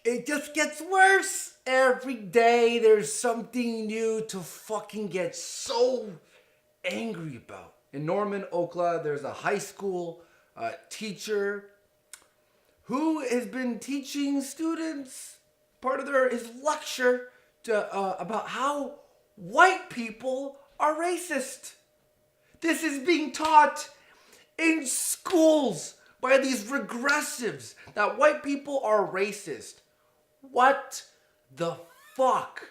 It just gets worse. Every day there's something new to fucking get so angry about. In Norman, Oklahoma, there's a high school teacher who has been teaching students part of his lecture about how white people are racist. This is being taught in schools by these regressives that white people are racist. What the fuck?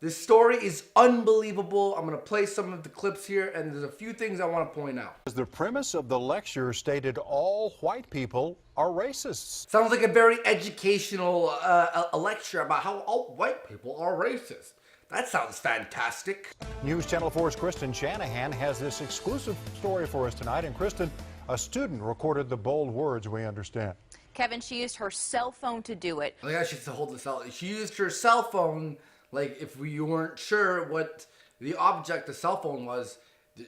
This story is unbelievable. I'm going to play some of the clips here, and there's a few things I want to point out. The premise of the lecture stated all white people are racists. Sounds like a very educational a lecture about how all white people are racist. That sounds fantastic. News Channel 4's Kristen Shanahan has this exclusive story for us tonight. And Kristen, a student recorded the bold words, we understand. Kevin, she used her cell phone to do it. I should hold this out. She used her cell phone, like if you weren't sure what the object the cell phone was,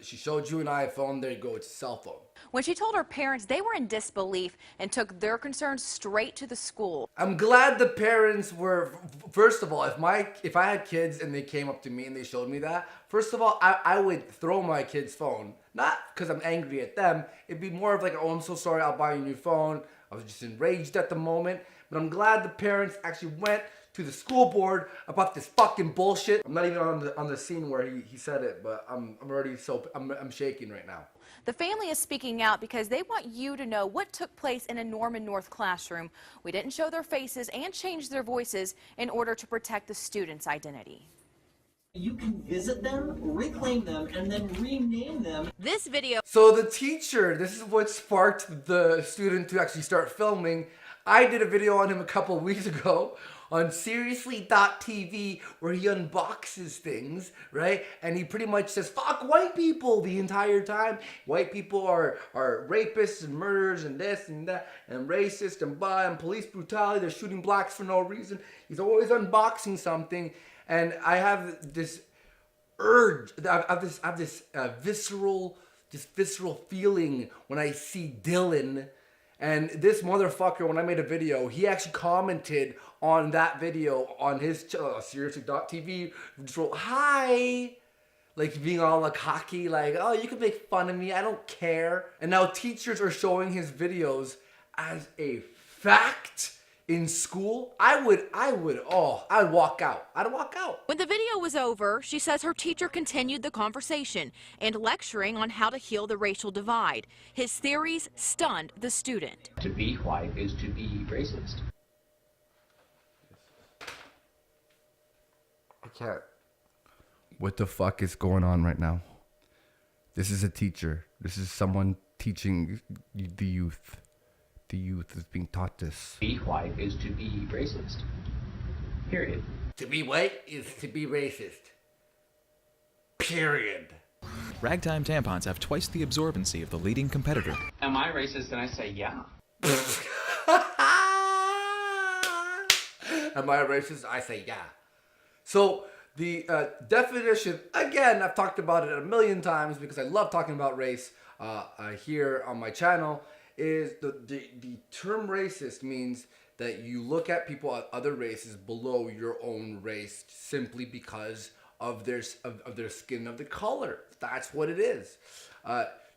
she showed you an iPhone, there you go, it's a cell phone. When she told her parents, they were in disbelief and took their concerns straight to the school. I'm glad the parents were, first of all, if I had kids and they came up to me and they showed me that, first of all, I would throw my kid's phone. Not because I'm angry at them, it'd be more of like, oh, I'm so sorry, I'll buy you a new phone. I was just enraged at the moment, but I'm glad the parents actually went to the school board about this fucking bullshit. I'm not even on the scene where he said it, but I'm already I'm shaking right now. The family is speaking out because they want you to know what took place in a Norman North classroom. We didn't show their faces and change their voices in order to protect the students' identity. You can visit them, reclaim them, and then rename them. This video. So the teacher, this is what sparked the student to actually start filming. I did a video on him a couple of weeks ago on Seriously.tv where he unboxes things, right? And he pretty much says, fuck white people the entire time. White people are rapists and murderers and this and that and racist and blah and police brutality. They're shooting blacks for no reason. He's always unboxing something. And I have this urge, I have this visceral feeling when I see Dylan. And this motherfucker, when I made a video, he actually commented on that video on his Seriously.tv. Just wrote, hi. Like being all like cocky, like, oh, you can make fun of me, I don't care. And now teachers are showing his videos as a fact in school. I'd walk out. I'd walk out. When the video was over, she says her teacher continued the conversation and lecturing on how to heal the racial divide. His theories stunned the student. To be white is to be racist. I can't. What the fuck is going on right now? This is a teacher. This is someone teaching the youth. The youth is being taught this. To be white is to be racist. Period. To be white is to be racist. Period. Ragtime tampons have twice the absorbency of the leading competitor. Am I racist? And I say, yeah. Am I a racist? I say yeah. So the definition, again, I've talked about it a million times because I love talking about race here on my channel, is the term racist means that you look at people of other races below your own race simply because of their skin of the color. That's what it is.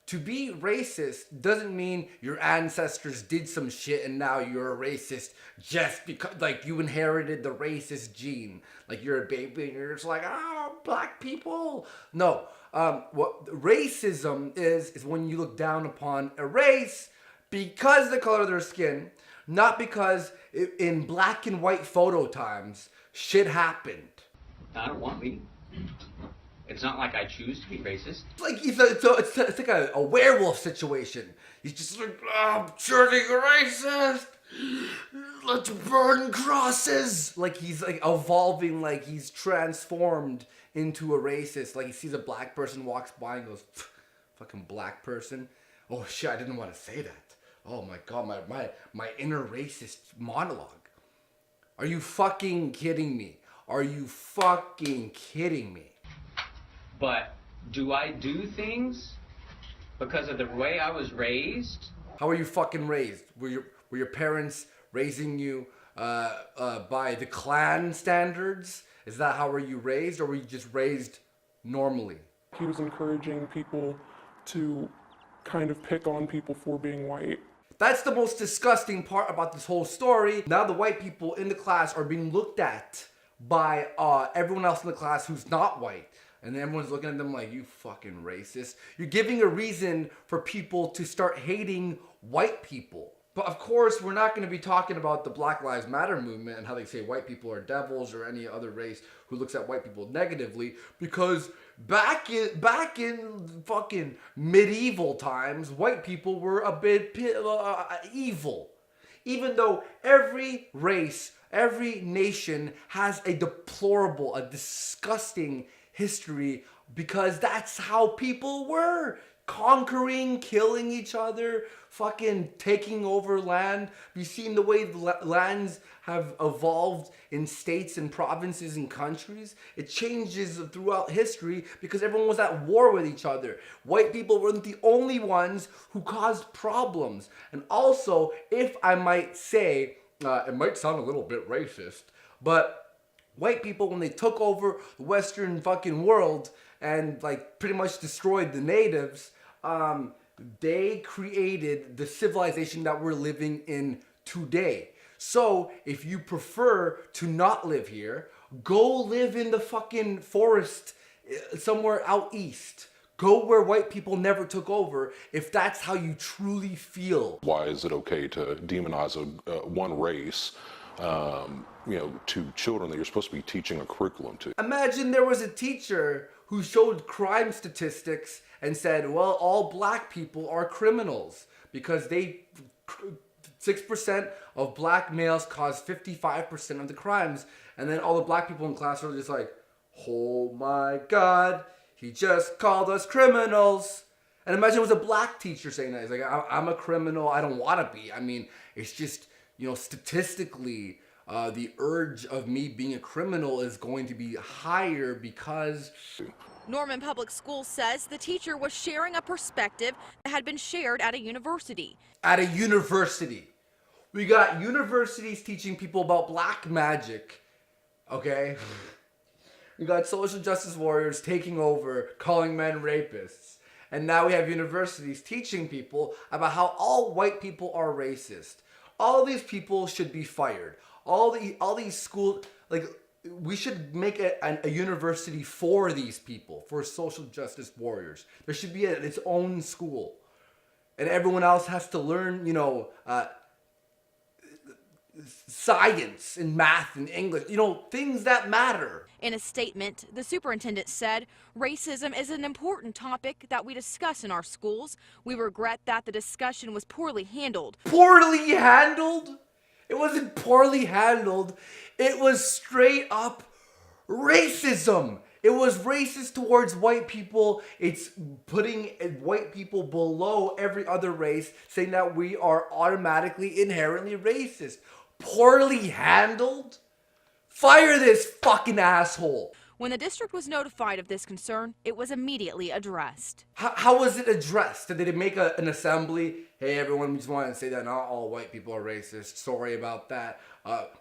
To be racist doesn't mean your ancestors did some shit and now you're a racist just because, like, you inherited the racist gene. Like, you're a baby and you're just like, oh, black people. No. What racism is when you look down upon a race because of the color of their skin, not because in black and white photo times, shit happened. I don't want me. It's not like I choose to be racist. Like it's like a werewolf situation. He's just like, oh, I'm turning racist. Let's burn crosses. Like he's like evolving, like he's transformed into a racist. Like he sees a black person walks by and goes, fucking black person. Oh shit, I didn't want to say that. Oh my god, my inner racist monologue. Are you fucking kidding me? Are you fucking kidding me? But do I do things because of the way I was raised? How were you fucking raised? Were your parents raising you by the clan standards? Is that how were you raised, or were you just raised normally? He was encouraging people to kind of pick on people for being white. That's the most disgusting part about this whole story. Now the white people in the class are being looked at by everyone else in the class who's not white. And everyone's looking at them like, you fucking racist. You're giving a reason for people to start hating white people. But of course, we're not going to be talking about the Black Lives Matter movement and how they say white people are devils or any other race who looks at white people negatively, because back in fucking medieval times, white people were a bit evil. Even though every race, every nation has a deplorable, a disgusting history, because that's how people were. Conquering, killing each other, fucking taking over land. You've seen the way the lands have evolved in states and provinces and countries. It changes throughout history because everyone was at war with each other. White people weren't the only ones who caused problems. And also, if I might say, it might sound a little bit racist, but white people, when they took over the Western fucking world and like pretty much destroyed the natives, they created the civilization that we're living in today. So if you prefer to not live here, go live in the fucking forest somewhere out east. Go where white people never took over if that's how you truly feel. Why is it okay to demonize one race, to children that you're supposed to be teaching a curriculum to? Imagine there was a teacher who showed crime statistics and said, well, all black people are criminals because 6% of black males cause 55% of the crimes. And then all the black people in class are just like, oh my God, he just called us criminals. And imagine it was a black teacher saying that. He's like, I'm a criminal. I don't want to be. I mean, it's just, statistically, the urge of me being a criminal is going to be higher because... Norman Public Schools says the teacher was sharing a perspective that had been shared at a university. At a university. We got universities teaching people about black magic, okay? We got social justice warriors taking over, calling men rapists. And now we have universities teaching people about how all white people are racist. All these people should be fired. All these schools, like, we should make a university for these people, for social justice warriors. There should be its own school. And everyone else has to learn, science and math and English, things that matter. In a statement, the superintendent said, racism is an important topic that we discuss in our schools. We regret that the discussion was poorly handled. Poorly handled? It wasn't poorly handled. It was straight up racism. It was racist towards white people. It's putting white people below every other race, saying that we are automatically inherently racist. Poorly handled? Fire this fucking asshole. When the district was notified of this concern, it was immediately addressed. How was it addressed? Did they make an assembly? Hey, everyone, we just wanted to say that not all white people are racist. Sorry about that.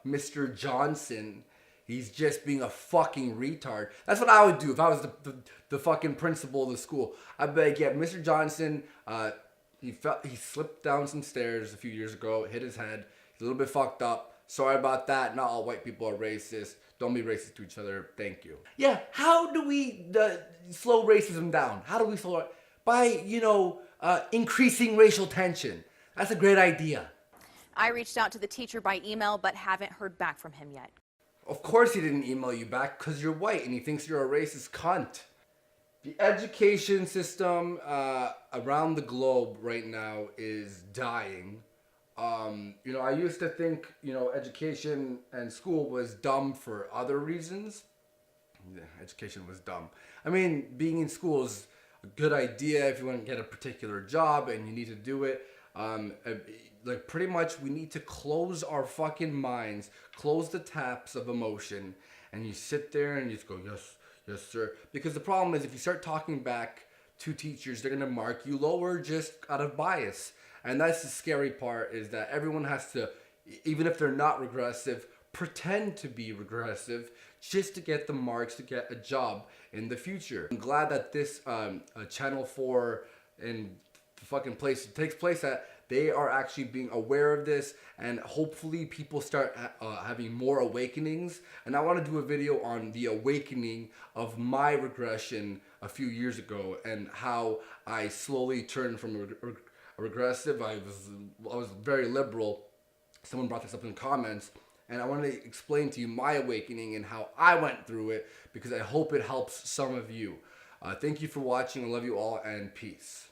Mr. Johnson, he's just being a fucking retard. That's what I would do if I was the fucking principal of the school. I'd be like, yeah, Mr. Johnson, he slipped down some stairs a few years ago, hit his head. He's a little bit fucked up. Sorry about that. Not all white people are racist. Don't be racist to each other. Thank you. Yeah, how do we slow racism down? How do we slow it? By, increasing racial tension. That's a great idea. I reached out to the teacher by email, but haven't heard back from him yet. Of course he didn't email you back because you're white and he thinks you're a racist cunt. The education system around the globe right now is dying. I used to think, education and school was dumb for other reasons. Yeah, education was dumb. I mean, being in school is a good idea if you want to get a particular job and you need to do it. Pretty much we need to close our fucking minds, close the taps of emotion, and you sit there and you just go, yes, yes, sir. Because the problem is if you start talking back to teachers, they're going to mark you lower just out of bias. And that's the scary part, is that everyone has to even if they're not regressive, pretend to be regressive just to get the marks to get a job in the future. I'm glad that this Channel 4 and the fucking place it takes place at, they are actually being aware of this, and hopefully people start having more awakenings. And I want to do a video on the awakening of my regression a few years ago and how I slowly turned from a regressive. I was very liberal. Someone brought this up in the comments, and I want to explain to you my awakening and how I went through it, because I hope it helps some of you. Thank you for watching. I love you all, and peace.